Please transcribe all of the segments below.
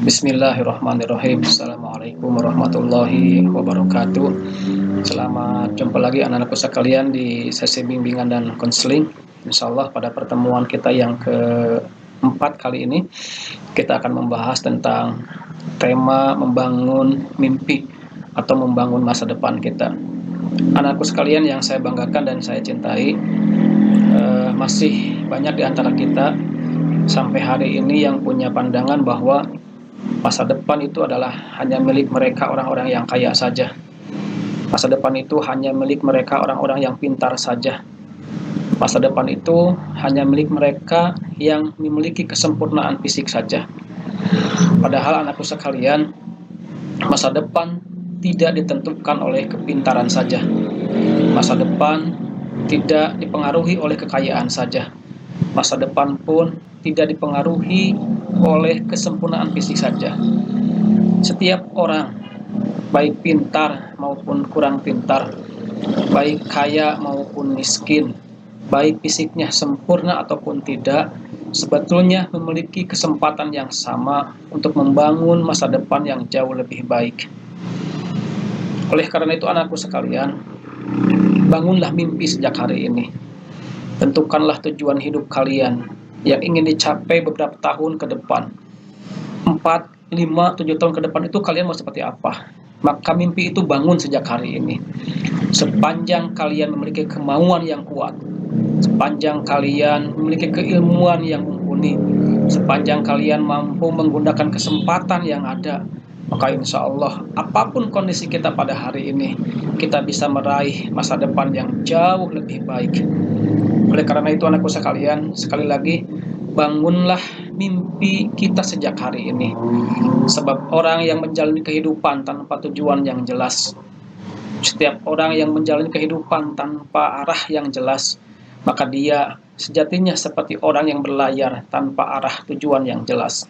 Bismillahirrahmanirrahim. Assalamualaikum warahmatullahi wabarakatuh. Selamat jumpa lagi anak-anakku sekalian di sesi bimbingan dan konseling. Insya Allah pada pertemuan kita yang keempat kali ini kita akan membahas tentang tema membangun mimpi atau membangun masa depan kita. Anakku sekalian yang saya banggakan dan saya cintai, masih banyak di antara kita sampai hari ini yang punya pandangan bahwa masa depan itu adalah hanya milik mereka orang-orang yang kaya saja. Masa depan itu hanya milik mereka orang-orang yang pintar saja. Masa depan itu hanya milik mereka yang memiliki kesempurnaan fisik saja. Padahal anakku sekalian, masa depan tidak ditentukan oleh kepintaran saja. Masa depan tidak dipengaruhi oleh kekayaan saja. Masa depan pun tidak dipengaruhi oleh kesempurnaan fisik saja. Setiap orang, baik pintar maupun kurang pintar, baik kaya maupun miskin, baik fisiknya sempurna ataupun tidak, sebetulnya memiliki kesempatan yang sama untuk membangun masa depan yang jauh lebih baik. Oleh karena itu anakku sekalian, bangunlah mimpi sejak hari ini. Tentukanlah tujuan hidup kalian yang ingin dicapai beberapa tahun ke depan. 4, 5, 7 tahun ke depan itu kalian mau seperti apa? Maka mimpi itu bangun sejak hari ini. Sepanjang kalian memiliki kemauan yang kuat, sepanjang kalian memiliki keilmuan yang mumpuni, sepanjang kalian mampu menggunakan kesempatan yang ada, maka insya Allah apapun kondisi kita pada hari ini, kita bisa meraih masa depan yang jauh lebih baik. Oleh karena itu anakku sekalian, sekali lagi bangunlah mimpi kita sejak hari ini. Sebab orang yang menjalani kehidupan tanpa tujuan yang jelas, setiap orang yang menjalani kehidupan tanpa arah yang jelas, maka dia sejatinya seperti orang yang berlayar tanpa arah tujuan yang jelas.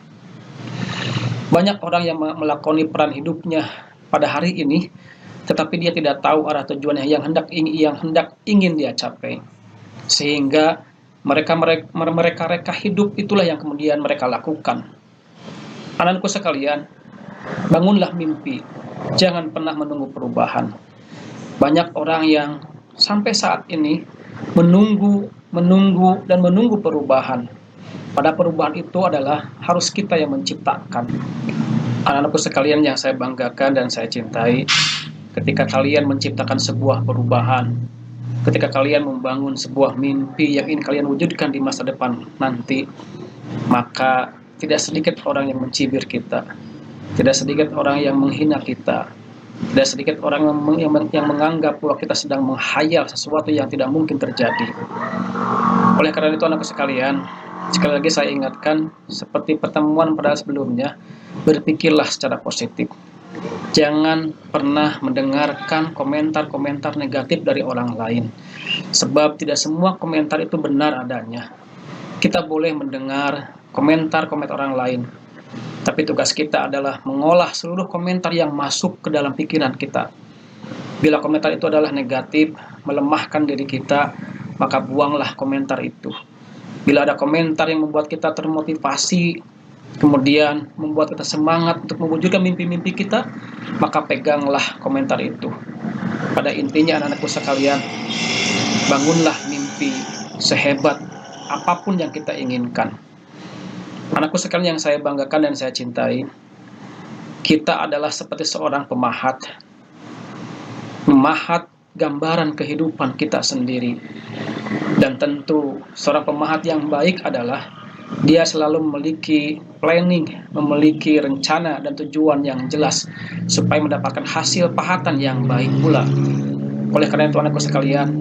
Banyak orang yang melakoni peran hidupnya pada hari ini, tetapi dia tidak tahu arah tujuannya yang hendak ingin dia capai. Sehingga mereka hidup itulah yang kemudian mereka lakukan. Anakku sekalian, bangunlah mimpi, jangan pernah menunggu perubahan. Banyak orang yang sampai saat ini menunggu perubahan. Pada perubahan itu adalah harus kita yang menciptakan. Anak-anakku sekalian yang saya banggakan dan saya cintai, ketika kalian menciptakan sebuah perubahan, ketika kalian membangun sebuah mimpi yang ingin kalian wujudkan di masa depan nanti, maka tidak sedikit orang yang mencibir kita, tidak sedikit orang yang menghina kita, tidak sedikit orang yang menganggap bahwa kita sedang menghayal sesuatu yang tidak mungkin terjadi. Oleh karena itu anakku sekalian, sekali lagi saya ingatkan, seperti pertemuan pada sebelumnya, berpikirlah secara positif. Jangan pernah mendengarkan komentar-komentar negatif dari orang lain. Sebab tidak semua komentar itu benar adanya. Kita boleh mendengar komentar-komentar orang lain, tapi tugas kita adalah mengolah seluruh komentar yang masuk ke dalam pikiran kita. Bila komentar itu adalah negatif, melemahkan diri kita, maka buanglah komentar itu. Bila ada komentar yang membuat kita termotivasi, kemudian membuat kita semangat untuk mewujudkan mimpi-mimpi kita, maka peganglah komentar itu. Pada intinya anak-anakku sekalian, bangunlah mimpi sehebat apapun yang kita inginkan. Anakku sekalian yang saya banggakan dan saya cintai, kita adalah seperti seorang pemahat, memahat gambaran kehidupan kita sendiri. Dan tentu seorang pemahat yang baik adalah dia selalu memiliki planning, memiliki rencana dan tujuan yang jelas supaya mendapatkan hasil pahatan yang baik pula. Oleh karena itu anakku sekalian,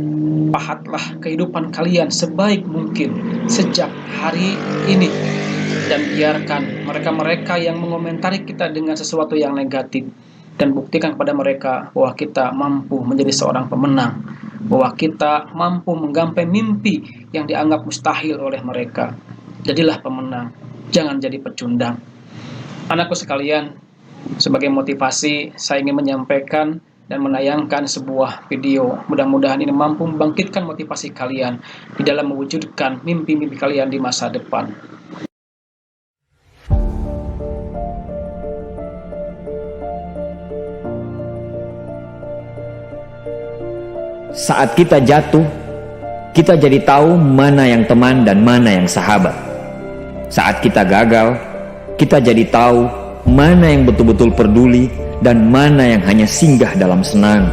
pahatlah kehidupan kalian sebaik mungkin sejak hari ini, dan biarkan mereka-mereka yang mengomentari kita dengan sesuatu yang negatif, dan buktikan kepada mereka bahwa kita mampu menjadi seorang pemenang, bahwa kita mampu menggapai mimpi yang dianggap mustahil oleh mereka. Jadilah pemenang, jangan jadi pecundang. Anakku sekalian, sebagai motivasi, saya ingin menyampaikan dan menayangkan sebuah video. Mudah-mudahan ini mampu membangkitkan motivasi kalian di dalam mewujudkan mimpi-mimpi kalian di masa depan. Saat kita jatuh, kita jadi tahu mana yang teman dan mana yang sahabat. Saat kita gagal, kita jadi tahu mana yang betul-betul peduli dan mana yang hanya singgah dalam senang.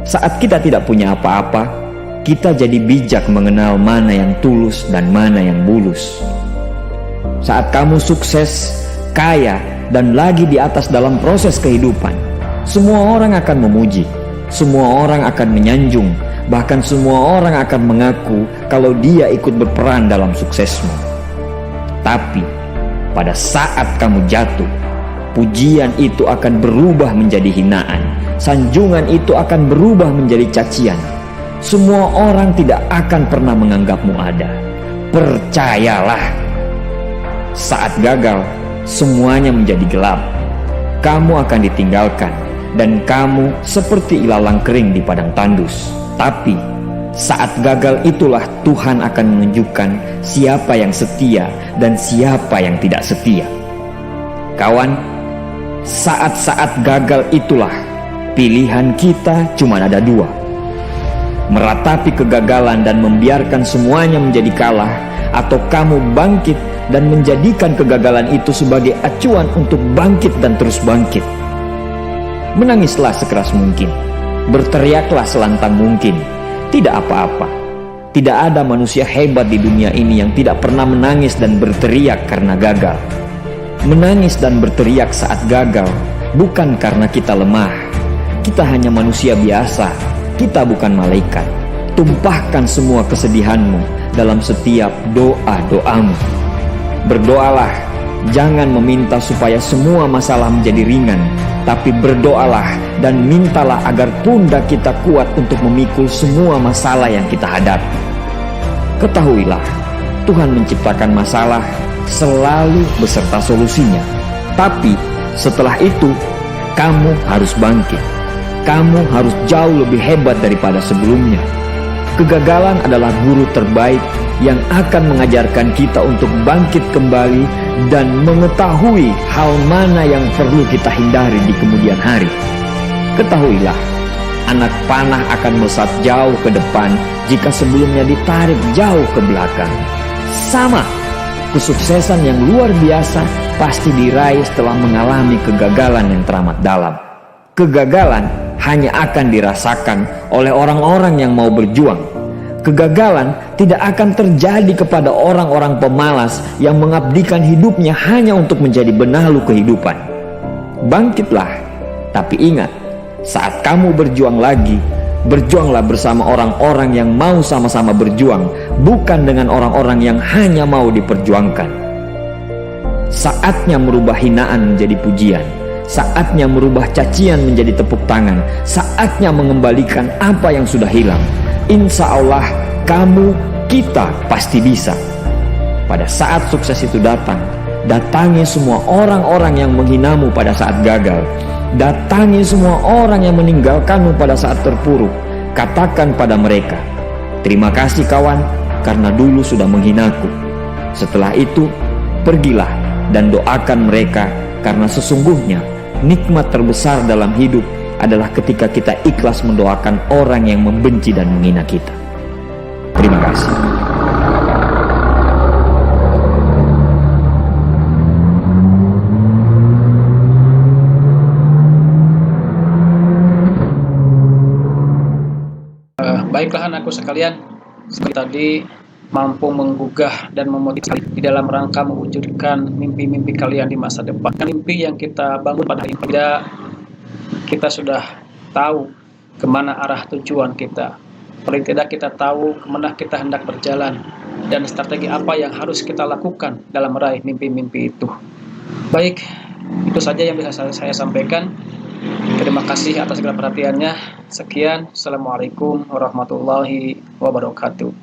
Saat kita tidak punya apa-apa, kita jadi bijak mengenal mana yang tulus dan mana yang bulus. Saat kamu sukses, kaya, dan lagi di atas dalam proses kehidupan, semua orang akan memuji, semua orang akan menyanjung, bahkan semua orang akan mengaku kalau dia ikut berperan dalam suksesmu. Tapi pada saat kamu jatuh, pujian itu akan berubah menjadi hinaan, sanjungan itu akan berubah menjadi cacian. Semua orang tidak akan pernah menganggapmu ada. Percayalah, saat gagal, semuanya menjadi gelap. Kamu akan ditinggalkan, dan kamu seperti ilalang kering di padang tandus. Tapi saat gagal itulah Tuhan akan menunjukkan siapa yang setia dan siapa yang tidak setia. Kawan, saat-saat gagal itulah pilihan kita cuma ada dua: meratapi kegagalan dan membiarkan semuanya menjadi kalah, atau kamu bangkit dan menjadikan kegagalan itu sebagai acuan untuk bangkit dan terus bangkit. Menangislah sekeras mungkin, berteriaklah selantang mungkin. Tidak apa-apa. Tidak ada manusia hebat di dunia ini yang tidak pernah menangis dan berteriak karena gagal. Menangis dan berteriak saat gagal bukan karena kita lemah. Kita hanya manusia biasa. Kita bukan malaikat. Tumpahkan semua kesedihanmu dalam setiap doa-doamu. Berdoalah, jangan meminta supaya semua masalah menjadi ringan, tapi berdoalah dan mintalah agar pundak kita kuat untuk memikul semua masalah yang kita hadapi. Ketahuilah, Tuhan menciptakan masalah selalu beserta solusinya. Tapi setelah itu, kamu harus bangkit. Kamu harus jauh lebih hebat daripada sebelumnya. Kegagalan adalah guru terbaik yang akan mengajarkan kita untuk bangkit kembali dan mengetahui hal mana yang perlu kita hindari di kemudian hari. Ketahuilah, anak panah akan melesat jauh ke depan jika sebelumnya ditarik jauh ke belakang. Sama, kesuksesan yang luar biasa pasti diraih setelah mengalami kegagalan yang teramat dalam. Kegagalan hanya akan dirasakan oleh orang-orang yang mau berjuang. Kegagalan tidak akan terjadi kepada orang-orang pemalas yang mengabdikan hidupnya hanya untuk menjadi benalu kehidupan. Bangkitlah, tapi ingat, saat kamu berjuang lagi, berjuanglah bersama orang-orang yang mau sama-sama berjuang, bukan dengan orang-orang yang hanya mau diperjuangkan. Saatnya merubah hinaan menjadi pujian. Saatnya merubah cacian menjadi tepuk tangan. Saatnya mengembalikan apa yang sudah hilang. Insya Allah kamu, kita pasti bisa. Pada saat sukses itu datang, datangi semua orang-orang yang menghinamu pada saat gagal. Datangi semua orang yang meninggalkanmu pada saat terpuruk. Katakan pada mereka, terima kasih kawan, karena dulu sudah menghinaku. Setelah itu, pergilah dan doakan mereka, karena sesungguhnya nikmat terbesar dalam hidup adalah ketika kita ikhlas mendoakan orang yang membenci dan menghina kita. Terima kasih. Baiklah anakku sekalian, seperti tadi mampu menggugah dan memotivasi di dalam rangka mewujudkan mimpi-mimpi kalian di masa depan. Mimpi yang kita bangun pada hari ini, kita sudah tahu kemana arah tujuan kita. Paling tidak kita tahu kemana kita hendak berjalan dan strategi apa yang harus kita lakukan dalam meraih mimpi-mimpi itu. Baik, itu saja yang bisa saya sampaikan. Terima kasih atas segala perhatiannya. Sekian, Assalamualaikum warahmatullahi wabarakatuh.